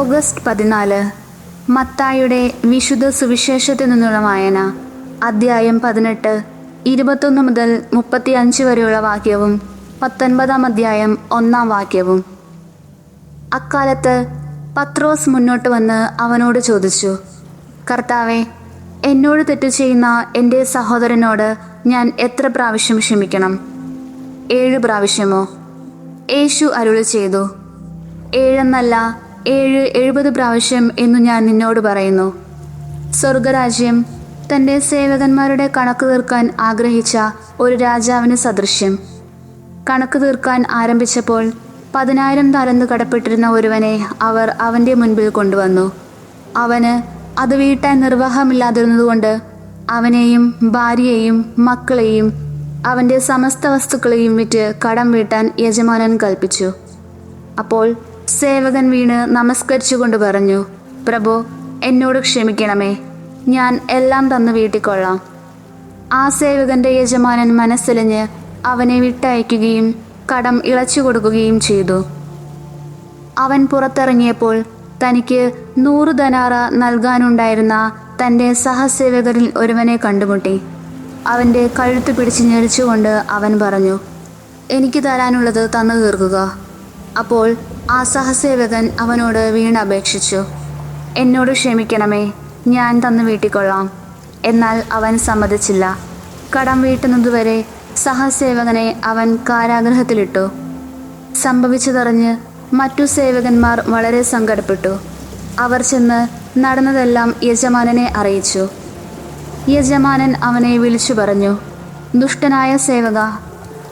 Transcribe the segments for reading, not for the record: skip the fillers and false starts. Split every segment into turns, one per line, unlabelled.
August 14 മത്തായിയുടെ വിശുദ്ധ സുവിശേഷത്തിൽ നിന്നുള്ള വായന. അദ്ധ്യായം 18 21 മുതൽ 35 വരെയുള്ള വാക്യവും 19 അദ്ധ്യായം 1 വാക്യവും. അക്കാലത്ത് പത്രോസ് മുന്നോട്ട് വന്ന് അവനോട് ചോദിച്ചു, കർത്താവേ, എന്നോട് തെറ്റ് ചെയ്യുന്ന എൻ്റെ സഹോദരനോട് ഞാൻ എത്ര പ്രാവശ്യം ക്ഷമിക്കണം? 7 പ്രാവശ്യമോ? യേശു അരുളി ചെയ്തു, 7 എന്നല്ല 70 പ്രാവശ്യം എന്നു ഞാൻ നിന്നോട് പറയുന്നു. സ്വർഗരാജ്യം തൻ്റെ സേവകന്മാരുടെ കണക്ക് തീർക്കാൻ ആഗ്രഹിച്ച ഒരു രാജാവിന് സദൃശ്യം. കണക്ക് തീർക്കാൻ ആരംഭിച്ചപ്പോൾ 10,000 താലന്ത് കടപ്പെട്ടിരുന്ന ഒരുവനെ അവർ അവൻ്റെ മുൻപിൽ കൊണ്ടുവന്നു. അവന് അത് വീട്ടാൻ നിർവാഹമില്ലാതിരുന്നതുകൊണ്ട് അവനെയും ഭാര്യയെയും മക്കളെയും അവൻ്റെ സമസ്ത വസ്തുക്കളെയും വിറ്റ് കടം വീട്ടാൻ യജമാനൻ കൽപ്പിച്ചു. അപ്പോൾ സേവകൻ വീണ് നമസ്കരിച്ചുകൊണ്ട് പറഞ്ഞു, പ്രഭു, എന്നോട് ക്ഷമിക്കണമേ, ഞാൻ എല്ലാം തന്നു വീട്ടിക്കൊള്ളാം. ആ സേവകൻ്റെ യജമാനൻ മനസ്സലിഞ്ഞ് അവനെ വിട്ടയക്കുകയും കടം ഇളച്ചു കൊടുക്കുകയും ചെയ്തു. അവൻ പുറത്തിറങ്ങിയപ്പോൾ തനിക്ക് 100 ദനാറ നൽകാനുണ്ടായിരുന്ന തൻ്റെ സഹസേവകരിൽ ഒരുവനെ കണ്ടുമുട്ടി. അവൻ്റെ കഴുത്ത് പിടിച്ച് ഞെരിച്ചുകൊണ്ട് അവൻ പറഞ്ഞു, എനിക്ക് തരാനുള്ളത് തന്നു തീർക്കുക. അപ്പോൾ ആ സഹസേവകൻ അവനോട് വീണപേക്ഷിച്ചു, എന്നോട് ക്ഷമിക്കണമേ, ഞാൻ തന്നു വീട്ടിക്കൊള്ളാം. എന്നാൽ അവൻ സമ്മതിച്ചില്ല. കടം വീട്ടുന്നതുവരെ സഹസേവകനെ അവൻ കാരാഗൃഹത്തിലിട്ടു. സംഭവിച്ചതറിഞ്ഞ് മറ്റു സേവകന്മാർ വളരെ സങ്കടപ്പെട്ടു. അവർ ചെന്ന് നടന്നതെല്ലാം യജമാനനെ അറിയിച്ചു. യജമാനൻ അവനെ വിളിച്ചു പറഞ്ഞു, ദുഷ്ടനായ സേവക,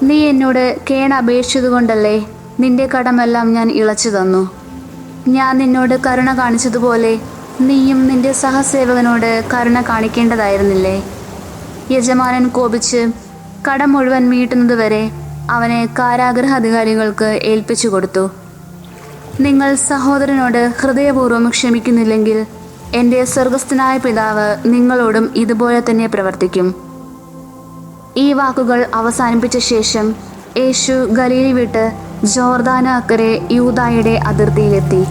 നീ എന്നോട് കേണപേക്ഷിച്ചതുകൊണ്ടല്ലേ നിന്റെ കടമെല്ലാം ഞാൻ ഇളച്ചു തന്നു. ഞാൻ നിന്നോട് കരുണ കാണിച്ചതുപോലെ നീയും നിന്റെ സഹസേവകനോട് കരുണ കാണിക്കേണ്ടതായിരുന്നില്ലേ? യജമാനൻ കോപിച്ച് കടം മുഴുവൻ വീട്ടുന്നതുവരെ അവനെ കാരാഗൃഹ അധികാരികൾക്ക് ഏൽപ്പിച്ചു കൊടുത്തു. നിങ്ങൾ സഹോദരനോട് ഹൃദയപൂർവ്വം ക്ഷമിക്കുന്നില്ലെങ്കിൽ എൻ്റെ സ്വർഗസ്ഥനായ പിതാവ് നിങ്ങളോടും ഇതുപോലെ തന്നെ പ്രവർത്തിക്കും. ഈ വാക്കുകൾ അവസാനിപ്പിച്ച ശേഷം യേശു ഗലീലി വിട്ട് ജോർദാന് അക്കരെ യൂദായുടെ അതിർത്തിയിലെത്തി.